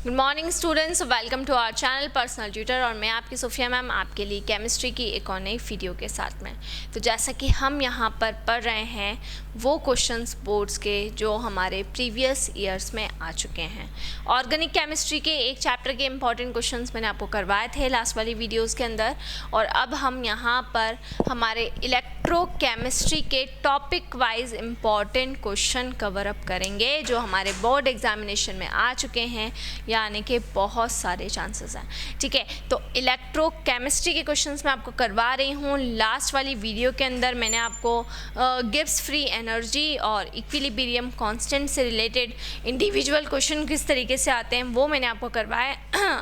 Good morning students, welcome to our channel Personal Tutor. और मैं आपकी सोफिया मैम आपके लिए केमिस्ट्री की एक और नई वीडियो के साथ में। तो जैसा कि हम यहाँ पर पढ़ रहे हैं वो क्वेश्चंस बोर्ड्स के जो हमारे प्रीवियस ईयर्स में आ चुके हैं। ऑर्गेनिक केमिस्ट्री के एक चैप्टर के इंपॉर्टेंट क्वेश्चंस मैंने आपको करवाए थे लास्ट वाली वीडियोज़ के अंदर, और अब हम यहाँ पर हमारे इलेक्ट्रोकेमिस्ट्री के topic wise important question cover up करेंगे जो हमारे बोर्ड एग्जामिनेशन में आ चुके हैं या आने के बहुत सारे चांसेस हैं। ठीक है, तो इलेक्ट्रोकेमिस्ट्री के क्वेश्चंस मैं आपको करवा रही हूँ। लास्ट वाली वीडियो के अंदर मैंने आपको गिब्स फ्री एनर्जी और इक्विलिब्रियम कांस्टेंट से रिलेटेड इंडिविजुअल क्वेश्चन किस तरीके से आते हैं वो मैंने आपको करवाया।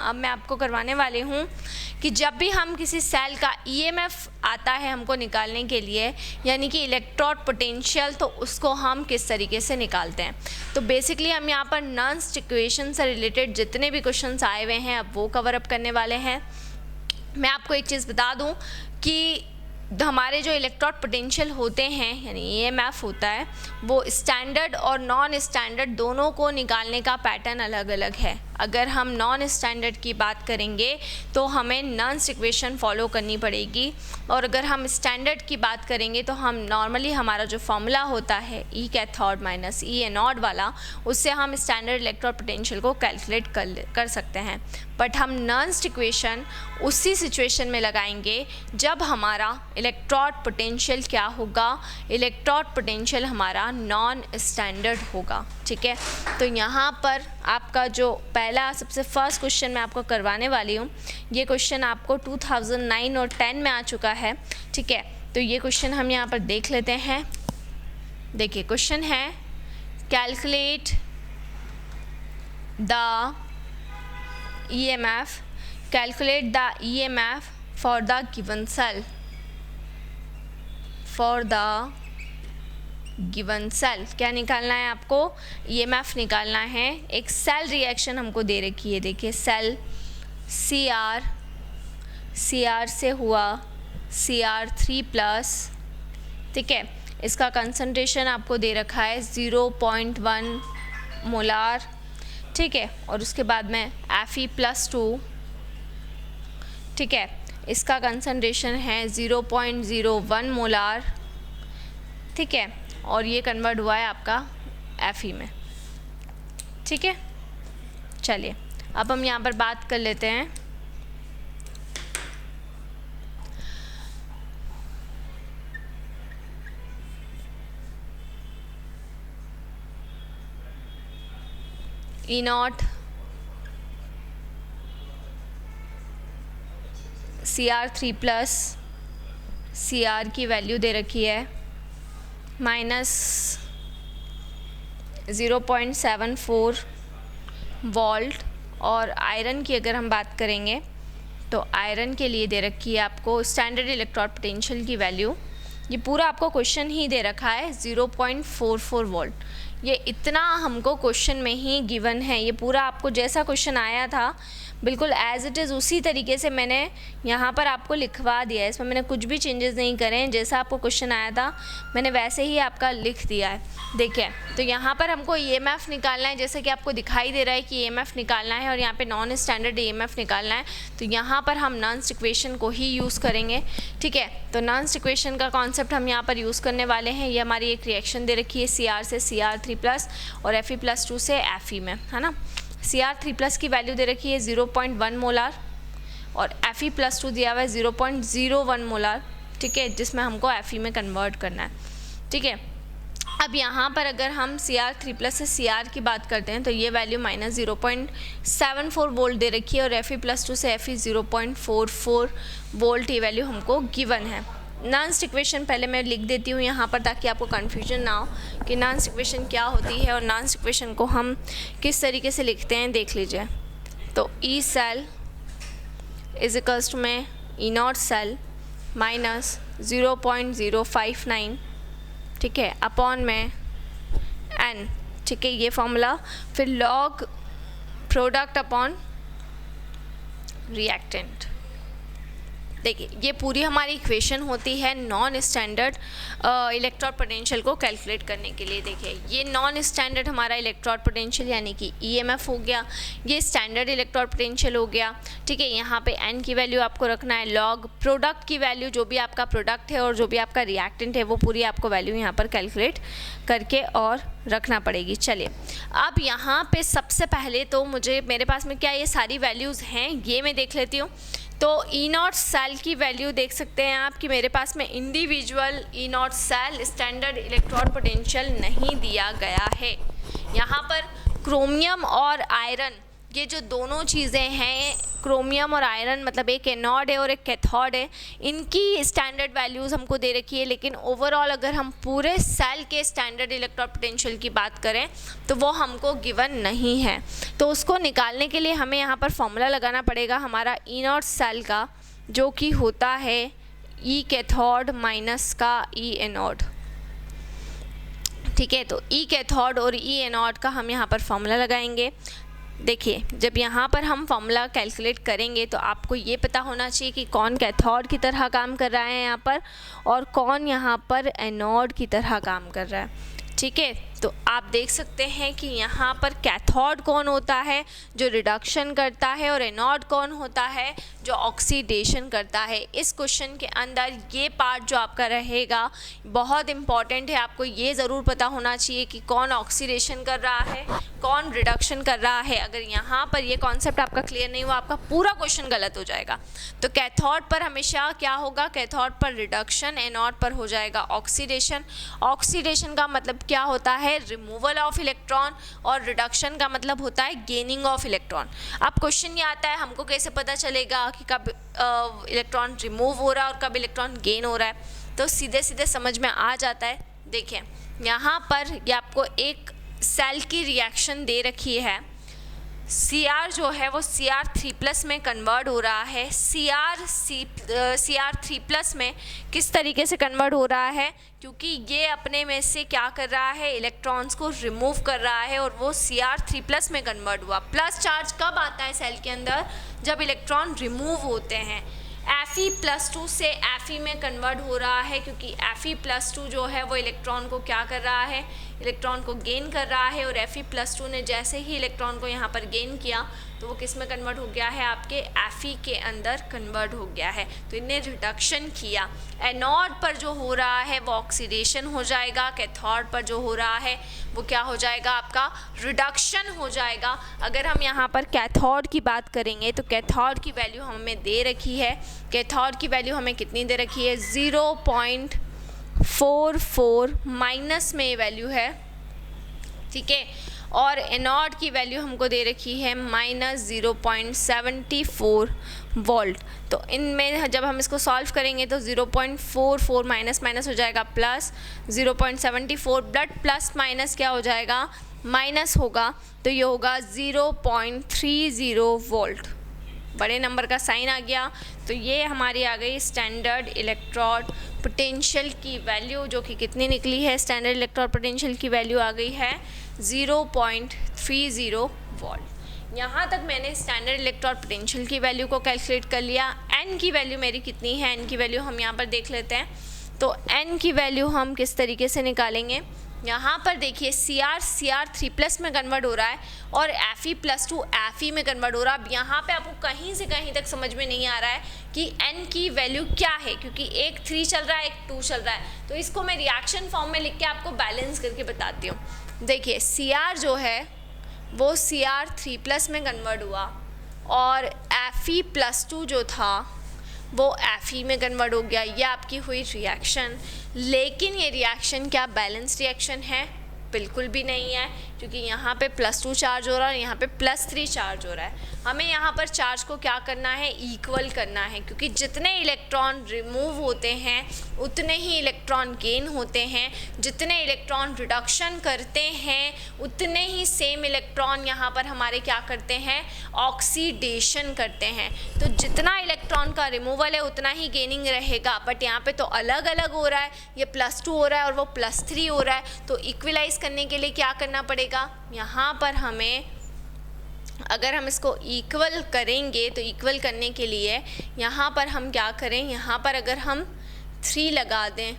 अब मैं आपको करवाने वाली हूँ कि जब भी हम किसी सेल का ईएमएफ आता है हमको निकालने के लिए, यानी कि इलेक्ट्रोड पोटेंशियल, तो उसको हम किस तरीके से निकालते हैं। तो बेसिकली हम यहाँ पर नर्न्स इक्वेशन से रिलेटेड जितने भी क्वेश्चंस आए हुए हैं अब वो कवर अप करने वाले हैं। मैं आपको एक चीज़ बता दूं कि हमारे जो इलेक्ट्रोड पोटेंशियल होते हैं यानी ईएमएफ होता है वो स्टैंडर्ड और नॉन स्टैंडर्ड दोनों को निकालने का पैटर्न अलग अलग है। अगर हम नॉन स्टैंडर्ड की बात करेंगे तो हमें नर्न्स इक्वेशन फॉलो करनी पड़ेगी, और अगर हम स्टैंडर्ड की बात करेंगे तो हम नॉर्मली हमारा जो फॉर्मूला होता है ई कैथोड माइनस ई एनोड वाला, उससे हम स्टैंडर्ड इलेक्ट्रोड पोटेंशियल को कैलकुलेट कर सकते हैं। बट हम नर्न्स इक्वेशन उसी सिचुएशन में लगाएंगे जब हमारा इलेक्ट्रोड पोटेंशियल क्या होगा, इलेक्ट्रोड पोटेंशियल हमारा नॉन स्टैंडर्ड होगा। ठीक है, तो यहाँ पर आपका जो पहला सबसे फर्स्ट क्वेश्चन मैं आपको करवाने वाली हूँ, ये क्वेश्चन आपको 2009 और 10 में आ चुका है। ठीक है, तो ये क्वेश्चन हम यहाँ पर देख लेते हैं। देखिए क्वेश्चन है calculate the EMF, calculate the EMF for the given cell, for the given cell। क्या निकालना है आपको? EMF निकालना है। एक सेल रिएक्शन हमको दे रखी है। देखिए सेल CR से हुआ Cr3+। ठीक है, इसका कंसंट्रेशन आपको दे रखा है 0.1 मोलार। ठीक है, और उसके बाद में Fe+2। ठीक है, इसका कंसंट्रेशन है 0.01 मोलार। ठीक है, और ये कन्वर्ट हुआ है आपका Fe में। ठीक है, चलिए अब हम यहाँ पर बात कर लेते हैं E0 Cr3+, Cr की वैल्यू दे रखी है -0.74 वोल्ट। और आयरन की अगर हम बात करेंगे तो आयरन के लिए दे रखी है आपको स्टैंडर्ड इलेक्ट्रोड पोटेंशियल की वैल्यू। ये पूरा आपको क्वेश्चन ही दे रखा है 0.44 वोल्ट। ये इतना हमको क्वेश्चन में ही गिवन है। ये पूरा आपको जैसा क्वेश्चन आया था बिल्कुल एज इट इज़ उसी तरीके से मैंने यहाँ पर आपको लिखवा दिया है। इसमें मैंने कुछ भी चेंजेस नहीं करे हैं। जैसा आपको क्वेश्चन आया था मैंने वैसे ही आपका लिख दिया है। देखिए, तो यहाँ पर हमको EMF निकालना है, जैसे कि आपको दिखाई दे रहा है कि EMF निकालना है, और यहाँ पे नॉन स्टैंडर्ड EMF निकालना है। तो यहाँ पर हम नर्न्स इक्वेशन को ही यूज़ करेंगे। ठीक है, तो नर्न्स इक्वेशन का कॉन्सेप्ट हम यहाँ पर यूज़ करने वाले हैं। ये हमारी एक रिएक्शन दे रखी है Cr से Cr3+ और Fe+2 से Fe में, है ना। Cr3+ की वैल्यू दे रखी है 0.1 मोलार और Fe+2 दिया हुआ है 0.01 मोलार। ठीक है, जिसमें हमको Fe में कन्वर्ट करना है। ठीक है, अब यहाँ पर अगर हम Cr3+ से Cr की बात करते हैं तो ये वैल्यू -0.74 वोल्ट दे रखी है, और Fe+2 से Fe 0.44 वोल्ट ये वैल्यू हमको गिवन है। नर्न्स इक्वेशन पहले मैं लिख देती हूँ यहाँ पर ताकि आपको कन्फ्यूजन ना हो कि नर्न्स इक्वेशन क्या होती है और नर्न्स इक्वेशन को हम किस तरीके से लिखते हैं। देख लीजिए, तो E cell is equals to में E0 सेल -0.059, ठीक है, अपॉन में n। ठीक है, ये फॉर्मूला, फिर लॉग प्रोडक्ट अपॉन रिएक्टेंट। देखिए ये पूरी हमारी इक्वेशन होती है नॉन स्टैंडर्ड इलेक्ट्रॉन पोटेंशियल को कैलकुलेट करने के लिए। देखिए ये नॉन स्टैंडर्ड हमारा इलेक्ट्रॉन पोटेंशियल यानी कि ईएमएफ हो गया, ये स्टैंडर्ड इलेक्ट्रॉन पोटेंशियल हो गया। ठीक है, यहाँ पे एन की वैल्यू आपको रखना है लॉग प्रोडक्ट की वैल्यू, जो भी आपका प्रोडक्ट है और जो भी आपका रिएक्टेंट है वो पूरी आपको वैल्यू यहाँ पर कैलकुलेट करके और रखना पड़ेगी। चलिए अब यहाँ पे सबसे पहले तो मेरे पास में क्या ये सारी वैल्यूज़ हैं ये मैं देख लेती हूँ। तो ई नॉट सेल की वैल्यू देख सकते हैं आप कि मेरे पास में individual E naught cell standard electron potential नहीं दिया गया है। यहाँ पर क्रोमियम और आयरन ये जो दोनों चीज़ें हैं, क्रोमियम और आयरन मतलब एक एनोड है और एक कैथोड है, इनकी स्टैंडर्ड वैल्यूज़ हमको दे रखी है। लेकिन ओवरऑल अगर हम पूरे सेल के स्टैंडर्ड इलेक्ट्रॉन पोटेंशियल की बात करें तो वो हमको गिवन नहीं है। तो उसको निकालने के लिए हमें यहाँ पर फॉर्मूला लगाना पड़ेगा हमारा ई नॉट सेल का, जो कि होता है ई कैथोड माइनस का ई एनोड। ठीक है, तो ई कैथोड और ई एनोड का हम यहाँ पर फॉर्मूला लगाएंगे। देखिए जब यहाँ पर हम फॉर्मूला कैलकुलेट करेंगे तो आपको ये पता होना चाहिए कि कौन कैथोड की तरह काम कर रहा है यहाँ पर और कौन यहाँ पर एनोड की तरह काम कर रहा है। ठीक है, तो आप देख सकते हैं कि यहाँ पर कैथोड कौन होता है जो रिडक्शन करता है और एनोड कौन होता है जो ऑक्सीडेशन करता है। इस क्वेश्चन के अंदर ये पार्ट जो आपका रहेगा बहुत इंपॉर्टेंट है। आपको ये ज़रूर पता होना चाहिए कि कौन ऑक्सीडेशन कर रहा है कौन रिडक्शन कर रहा है। अगर यहाँ पर ये कॉन्सेप्ट आपका क्लियर नहीं हुआ आपका पूरा क्वेश्चन गलत हो जाएगा। तो कैथोड पर हमेशा क्या होगा, कैथोड पर रिडक्शन, एनोड पर हो जाएगा ऑक्सीडेशन। ऑक्सीडेशन का मतलब क्या होता है, रिमूवल ऑफ इलेक्ट्रॉन, और रिडक्शन का मतलब होता है गेनिंग ऑफ इलेक्ट्रॉन। अब क्वेश्चन ये आता है हमको कैसे पता चलेगा कि कब इलेक्ट्रॉन रिमूव हो रहा है और कब इलेक्ट्रॉन गेन हो रहा है। तो सीधे सीधे समझ में आ जाता है। देखिए यहाँ पर ये आपको एक सेल की रिएक्शन दे रखी है। Cr जो है वो Cr3+ में कन्वर्ट हो रहा है। Cr3+ में किस तरीके से कन्वर्ट हो रहा है, क्योंकि ये अपने में से क्या कर रहा है, इलेक्ट्रॉन्स को रिमूव कर रहा है और वो Cr3+ में कन्वर्ट हुआ। प्लस चार्ज कब आता है सेल के अंदर, जब इलेक्ट्रॉन रिमूव होते हैं। Fe+2 से Fe में कन्वर्ट हो रहा है, क्योंकि Fe+2 जो है वो इलेक्ट्रॉन को क्या कर रहा है, इलेक्ट्रॉन को गेन कर रहा है। और Fe+2 ने जैसे ही इलेक्ट्रॉन को यहाँ पर गेन किया तो वो किस में कन्वर्ट हो गया है, आपके Fe के अंदर कन्वर्ट हो गया है। तो इनने रिडक्शन किया। एनोड पर जो हो रहा है वो ऑक्सीडेशन हो जाएगा, कैथोड पर जो हो रहा है वो क्या हो जाएगा, आपका रिडक्शन हो जाएगा। अगर हम यहाँ पर कैथोड की बात करेंगे तो कैथोड की वैल्यू हमें दे रखी है। कैथोड की वैल्यू हमें कितनी दे रखी है, 0.44 माइनस में वैल्यू है। ठीक है, और एनोड की वैल्यू हमको दे रखी है -0.74 वोल्ट। तो इनमें जब हम इसको सॉल्व करेंगे तो 0.44 माइनस माइनस हो जाएगा प्लस, 0.74 ब्लड प्लस माइनस क्या हो जाएगा, माइनस होगा। तो ये होगा 0.30 वोल्ट, बड़े नंबर का साइन आ गया। तो ये हमारी आ गई स्टैंडर्ड इलेक्ट्रॉन पोटेंशियल की वैल्यू, जो कि कितनी निकली है, स्टैंडर्ड इलेक्ट्रॉन पोटेंशियल की वैल्यू आ गई है 0.30 वोल्ट। यहाँ तक मैंने स्टैंडर्ड इलेक्ट्रॉन पोटेंशियल की वैल्यू को कैलकुलेट कर लिया। एन की वैल्यू मेरी कितनी है, एन की वैल्यू हम यहाँ पर देख लेते हैं। तो एन की वैल्यू हम किस तरीके से निकालेंगे, यहाँ पर देखिए Cr3+ में कन्वर्ट हो रहा है और Fe+2 Fe में कन्वर्ट हो रहा है। अब यहाँ पे आपको कहीं से कहीं तक समझ में नहीं आ रहा है कि n की वैल्यू क्या है, क्योंकि एक 3 चल रहा है एक 2 चल रहा है। तो इसको मैं रिएक्शन फॉर्म में लिख के आपको बैलेंस करके बताती हूँ। देखिए Cr जो है वो Cr3+ में कन्वर्ट हुआ और Fe+2 जो था वो Fe में कन्वर्ट हो गया। ये आपकी हुई रिएक्शन। लेकिन ये रिएक्शन क्या बैलेंस रिएक्शन है, बिल्कुल भी नहीं है, क्योंकि यहाँ पे +2 चार्ज हो रहा है और यहाँ पे +3 चार्ज हो रहा है। हमें यहाँ पर चार्ज को क्या करना है, इक्वल करना है, क्योंकि जितने इलेक्ट्रॉन रिमूव होते हैं उतने ही इलेक्ट्रॉन गेन होते हैं। जितने इलेक्ट्रॉन रिडक्शन करते हैं उतने ही सेम इलेक्ट्रॉन यहाँ पर हमारे क्या करते हैं, ऑक्सीडेशन करते हैं। तो जितना इलेक्ट्रॉन का रिमूवल है उतना ही गेनिंग रहेगा। बट यहाँ पे तो अलग अलग हो रहा है, ये +2 हो रहा है और वो +3 हो रहा है। तो इक्वलाइज करने के लिए क्या करना पड़ेगा, यहाँ पर हमें अगर हम इसको इक्वल करेंगे तो इक्वल करने के लिए यहाँ पर हम क्या करें, यहाँ पर अगर हम 3 लगा दें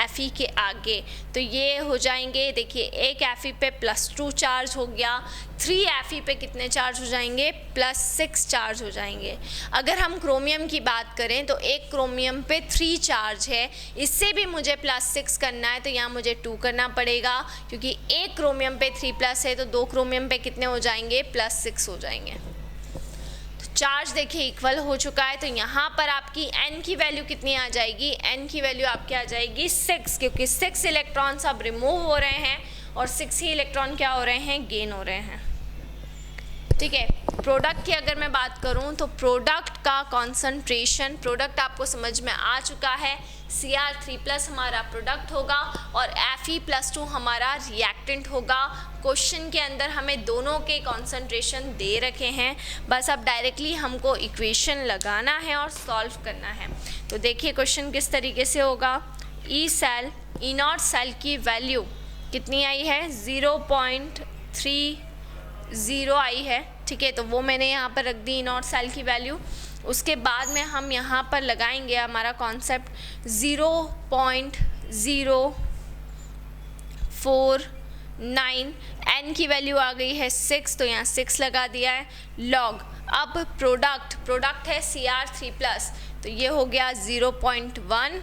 Fe के आगे तो ये हो जाएंगे, देखिए एक Fe पे +2 चार्ज हो गया, 3 Fe पे कितने चार्ज हो जाएंगे, +6 चार्ज हो जाएंगे। अगर हम क्रोमियम की बात करें तो एक क्रोमियम पे 3 चार्ज है, इससे भी मुझे +6 करना है तो यहाँ मुझे 2 करना पड़ेगा, क्योंकि एक क्रोमियम पे 3+ है तो 2 क्रोमियम पे कितने हो जाएंगे, +6 हो जाएंगे। चार्ज देखिए इक्वल हो चुका है, तो यहाँ पर आपकी n की वैल्यू कितनी आ जाएगी, n की वैल्यू आपकी आ जाएगी 6, क्योंकि 6 इलेक्ट्रॉन्स अब रिमूव हो रहे हैं और 6 ही इलेक्ट्रॉन क्या हो रहे हैं, गेन हो रहे हैं। ठीक है, प्रोडक्ट की अगर मैं बात करूं तो प्रोडक्ट का कॉन्सेंट्रेशन, प्रोडक्ट आपको समझ में आ चुका है, Cr3+ हमारा प्रोडक्ट होगा और Fe+2 हमारा रिएक्टेंट होगा। क्वेश्चन के अंदर हमें दोनों के कॉन्सेंट्रेशन दे रखे हैं, बस अब डायरेक्टली हमको इक्वेशन लगाना है और सॉल्व करना है। तो देखिए क्वेश्चन किस तरीके से होगा। ई नॉट सेल की वैल्यू कितनी आई है, 0.30 आई है। ठीक है, तो वो मैंने यहाँ पर रख दी ई नॉट सेल की वैल्यू। उसके बाद में हम यहाँ पर लगाएंगे हमारा कॉन्सेप्ट 0.049, n की वैल्यू आ गई है 6, तो यहाँ 6 लगा दिया है। लॉग, अब प्रोडक्ट है Cr3+, तो ये हो गया 0.1,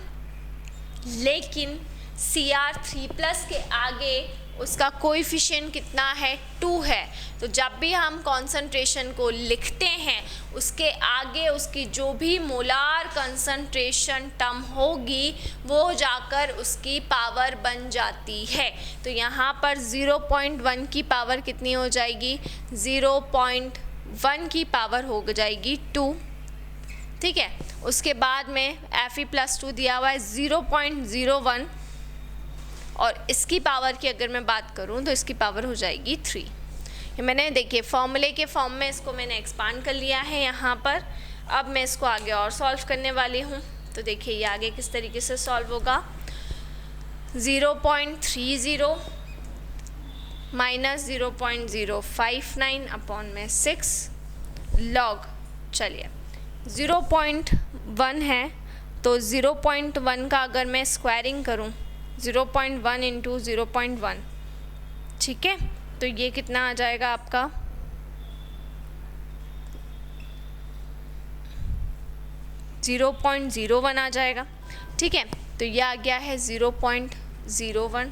लेकिन Cr3+ के आगे उसका कोएफिशिएंट कितना है, 2 है। तो जब भी हम कॉन्सेंट्रेशन को लिखते हैं उसके आगे उसकी जो भी मोलार कंसंट्रेशन टर्म होगी वो जाकर उसकी पावर बन जाती है। तो यहाँ पर 0.1 की पावर कितनी हो जाएगी, 0.1 की पावर हो जाएगी 2। ठीक है, उसके बाद में Fe+2 दिया हुआ है 0.01, और इसकी पावर की अगर मैं बात करूं तो इसकी पावर हो जाएगी 3। ये मैंने देखिए फॉर्मूले के फॉर्म में इसको मैंने एक्सपांड कर लिया है यहाँ पर। अब मैं इसको आगे और सॉल्व करने वाली हूँ। तो देखिए ये आगे किस तरीके से सॉल्व होगा, 0.30 माइनस 0.059 अपॉन में 6 लॉग, चलिए 0.1 है तो 0.1 का अगर मैं स्क्वायरिंग करूँ, 0.1 इंटू 0.1, ठीक है, तो ये कितना आ जाएगा आपका, .01 आ जाएगा। ठीक है, तो ये आ गया है 0.01।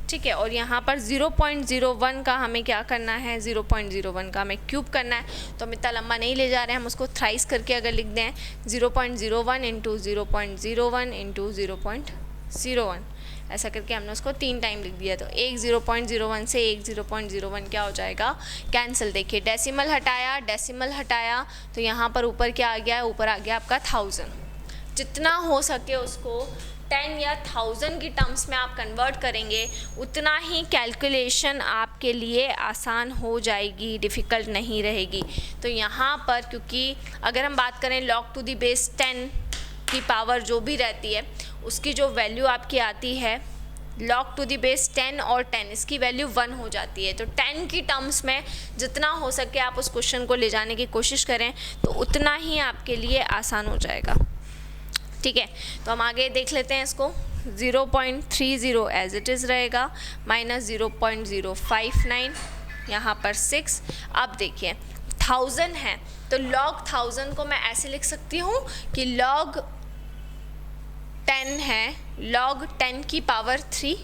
ठीक है, और यहाँ पर 0.01 का हमें क्या करना है, 0.01 का हमें क्यूब करना है। तो हम इतना लंबा नहीं ले जा रहे हैं, हम उसको थ्राइस करके अगर लिख दें 0.01 इंटू 0.01 इंटू 0.01, ऐसा करके हमने उसको 3 टाइम लिख दिया। तो एक 0.01 से एक 0.01 क्या हो जाएगा, कैंसिल। देखिए डेसिमल हटाया तो यहाँ पर ऊपर क्या आ गया, ऊपर आ गया आपका 1000। जितना हो सके उसको 10 या 1000 की टर्म्स में आप कन्वर्ट करेंगे उतना ही कैलकुलेशन आपके लिए आसान हो जाएगी, डिफ़िकल्ट नहीं रहेगी। तो यहाँ पर क्योंकि अगर हम बात करें log to the base 10 की पावर जो भी रहती है उसकी जो वैल्यू आपकी आती है log to the base 10 और 10, इसकी वैल्यू 1 हो जाती है। तो 10 की टर्म्स में जितना हो सके आप उस क्वेश्चन को ले जाने की कोशिश करें तो उतना ही आपके लिए आसान हो जाएगा। ठीक है, तो हम आगे देख लेते हैं इसको। 0.30 एज इट इज़ रहेगा माइनस 0.059, यहाँ पर 6। अब देखिए 1000 है तो log 1000 को मैं ऐसे लिख सकती हूँ कि log 10 है, log 10 की पावर 3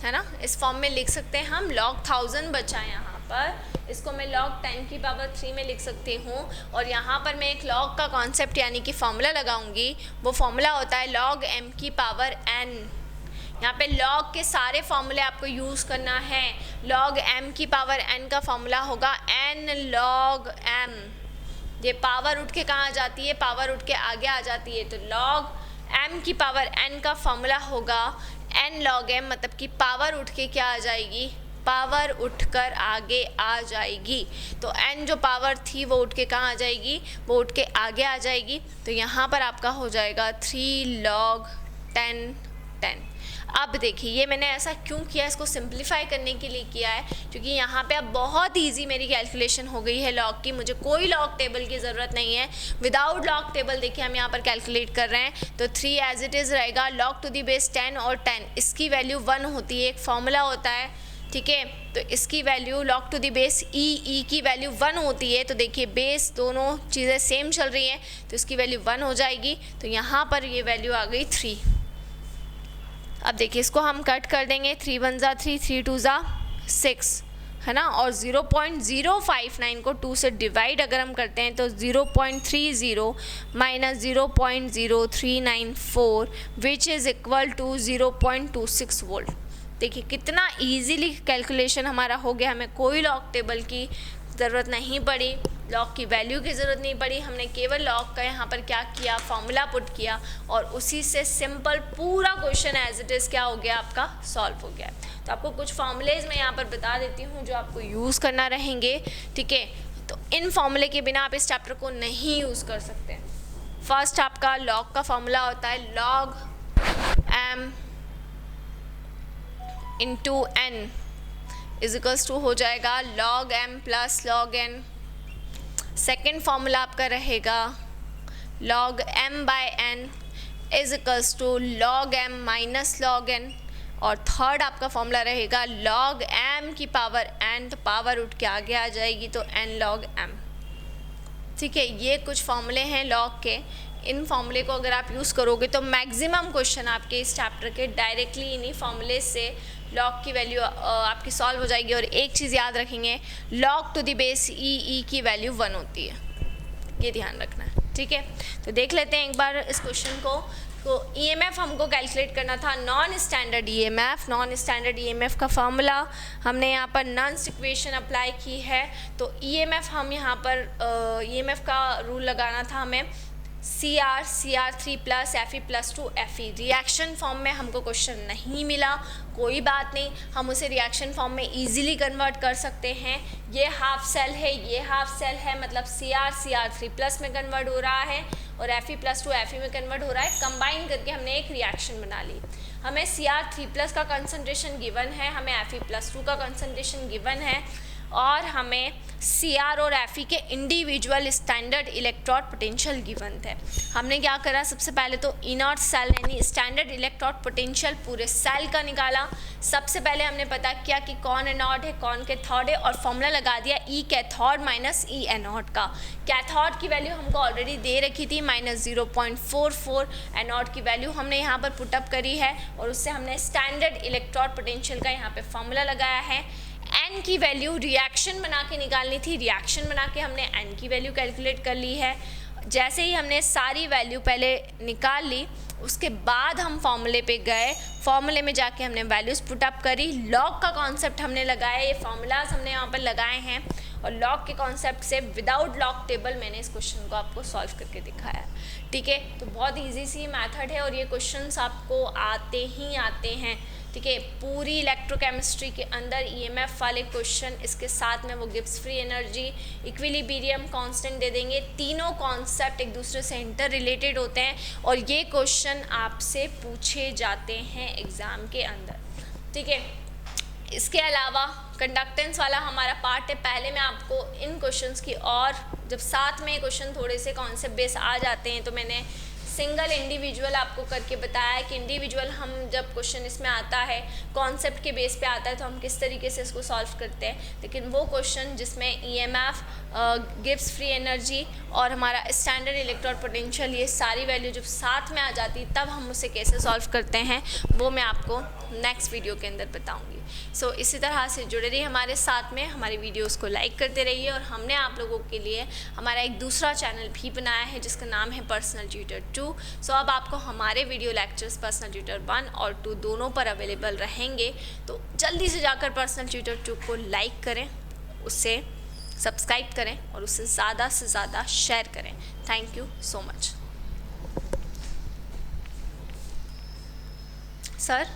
है ना, इस फॉर्म में लिख सकते हैं हम। log 1000 बचा यहाँ पर, इसको मैं log 10 की पावर 3 में लिख सकती हूँ। और यहाँ पर मैं एक log का कॉन्सेप्ट यानी कि फॉर्मूला लगाऊंगी, वो फॉर्मूला होता है log m की पावर n। यहाँ पे log के सारे फॉर्मूले आपको यूज़ करना है। log m की पावर n का फॉर्मूला होगा n log m। ये पावर उठ के कहाँ आ जाती है, पावर उठ के आगे आ जाती है। तो log m की पावर n का फॉर्मूला होगा n log m, मतलब कि पावर उठ के क्या आ जाएगी, पावर उठकर आगे आ जाएगी। तो n जो पावर थी वो उठ के कहाँ आ जाएगी, वो उठ के आगे आ जाएगी। तो यहाँ पर आपका हो जाएगा 3 log 10 10। अब देखिए ये मैंने ऐसा क्यों किया, इसको सिंप्लीफाई करने के लिए किया है, क्योंकि यहाँ पे अब बहुत इजी मेरी कैलकुलेशन हो गई है लॉग की, मुझे कोई लॉग टेबल की ज़रूरत नहीं है। विदाउट लॉग टेबल देखिए हम यहाँ पर कैलकुलेट कर रहे हैं, तो 3 एज इट इज़ रहेगा, लॉग टू दी बेस 10 और 10 इसकी वैल्यू 1 होती है, एक फॉर्मूला होता है, ठीक है। तो इसकी value log two the base e की वैल्यू 1 होती है, तो देखिए बेस दोनों चीज़ें सेम चल रही हैं, तो इसकी वैल्यू 1 हो जाएगी, तो यहाँ पर ये वैल्यू आ गई 3। अब देखिए इसको हम कट कर देंगे, 3 1 ज़ा 3, 3 2 ज़ा 6, है ना, और 0.059 को 2 से डिवाइड अगर हम करते हैं तो 0.30 minus 0.0394 which is equal to 0.26 volt. देखिए कितना इजीली कैलकुलेशन हमारा हो गया, हमें कोई लॉग टेबल की ज़रूरत नहीं पड़ी, लॉग की वैल्यू की ज़रूरत नहीं पड़ी, हमने केवल लॉग का यहाँ पर क्या किया, फॉर्मूला पुट किया और उसी से सिंपल पूरा क्वेश्चन एज इट इज़ क्या हो गया आपका, सॉल्व हो गया। तो आपको कुछ फॉर्मूलेज मैं यहाँ पर बता देती हूँ जो आपको यूज़ करना रहेंगे, ठीक है। तो इन फॉर्मूले के बिना आप इस चैप्टर को नहीं यूज़ कर सकते। फर्स्ट आपका लॉग का फॉर्मूला होता है log m into n is equals to हो जाएगा log m plus log n। Second formula आपका रहेगा log m by n is equals to log m minus log n। और थर्ड आपका फॉर्मूला रहेगा log m की पावर n, तो power उठ के आगे आ जाएगी तो n log m, ठीक है। ये कुछ फॉर्मूले हैं लॉग के, इन फॉर्मूले को अगर आप यूज़ करोगे तो मैक्सिमम क्वेश्चन आपके इस चैप्टर के डायरेक्टली इन्हीं फॉर्मूले से लॉग की वैल्यू आपकी सॉल्व हो जाएगी। और एक चीज़ याद रखेंगे, log to the base e की वैल्यू 1 होती है, ये ध्यान रखना है, ठीक है। तो देख लेते हैं एक बार इस क्वेश्चन को। तो ईएमएफ हमको कैलकुलेट करना था, non standard EMF. Non standard EMF का फॉर्मूला हमने यहाँ पर नॉन्स इक्वेशन अप्लाई की है। तो ईएमएफ हम यहाँ पर ईएमएफ का रूल लगाना था हमें, CR3 plus FE plus two FE। Reaction form में हमको क्वेश्चन नहीं मिला, कोई बात नहीं, हम उसे रिएक्शन फॉर्म में इजीली कन्वर्ट कर सकते हैं। ये हाफ सेल है, ये हाफ सेल है, मतलब CR3 प्लस में कन्वर्ट हो रहा है और FE प्लस टू FE में कन्वर्ट हो रहा है। कंबाइन करके हमने एक रिएक्शन बना ली। हमें CR3 प्लस का कंसनट्रेशन गिवन है, हमें FE प्लस टू का कंसनट्रेशन गिवन है और हमें CR और FE के individual standard electrode potential given थे। हमने क्या करा, सबसे पहले तो इनर्ट सेल यानी स्टैंडर्ड इलेक्ट्रोड पोटेंशियल पूरे सेल का निकाला। सबसे पहले हमने पता किया कि कौन एनोड है कौन कैथोड है और फॉर्मूला लगा दिया E cathode minus E anode का। कैथोड की वैल्यू हमको ऑलरेडी दे रखी थी -0.44, एनोड की वैल्यू हमने यहाँ पर पुटअप करी है और उससे हमने स्टैंडर्ड इलेक्ट्रोड पोटेंशियल का यहाँ पे फॉर्मूला लगाया है। n की वैल्यू रिएक्शन बना के निकालनी थी, रिएक्शन बना के हमने n की वैल्यू कैलकुलेट कर ली है। जैसे ही हमने सारी वैल्यू पहले निकाल ली, उसके बाद हम फॉर्मूले पे गए, फॉर्मूले में जाके हमने वैल्यूज़ पुटअप करी, लॉग का कॉन्सेप्ट हमने लगाया, ये फार्मूलाज हमने यहाँ पर लगाए हैं और लॉग के कॉन्सेप्ट से विदाउट लॉग टेबल मैंने इस क्वेश्चन को आपको सॉल्व करके दिखाया, ठीक है। तो बहुत ईजी सी मेथड है और ये क्वेश्चंस आपको आते ही आते हैं, ठीक है। पूरी इलेक्ट्रोकेमिस्ट्री के अंदर ईएमएफ वाले क्वेश्चन, इसके साथ में वो Gibbs free energy, equilibrium constant दे देंगे। तीनों कॉन्सेप्ट एक दूसरे से इंटर रिलेटेड होते हैं और ये क्वेश्चन आपसे पूछे जाते हैं एग्ज़ाम के अंदर, ठीक है। इसके अलावा कंडक्टेंस वाला हमारा पार्ट है, पहले मैं आपको इन क्वेश्चंस की, और जब साथ में क्वेश्चन थोड़े से कॉन्सेप्ट बेस आ जाते हैं तो मैंने सिंगल इंडिविजुअल आपको करके बताया है कि इंडिविजुअल हम जब क्वेश्चन इसमें आता है कॉन्सेप्ट के बेस पे आता है तो हम किस तरीके से इसको सॉल्व करते हैं। लेकिन वो क्वेश्चन जिसमें ईएमएफ, गिब्स फ्री एनर्जी और हमारा स्टैंडर्ड इलेक्ट्रोड पोटेंशियल, ये सारी वैल्यू जब साथ में आ जाती तब हम उसे कैसे सॉल्व करते हैं वो मैं आपको नेक्स्ट वीडियो के अंदर बताऊँगी। सो इसी तरह से जुड़े रहिए हमारे साथ में, हमारी वीडियोस को लाइक करते रहिए। और हमने आप लोगों के लिए हमारा एक दूसरा चैनल भी बनाया है जिसका नाम है पर्सनल ट्यूटर 2। सो अब आपको हमारे वीडियो लेक्चर्स पर्सनल ट्यूटर 1 और 2 दोनों पर अवेलेबल रहेंगे। तो जल्दी से जाकर पर्सनल ट्यूटर 2 को लाइक करें, उससे सब्सक्राइब करें और उससे ज़्यादा से ज़्यादा शेयर करें। Thank you so much sir.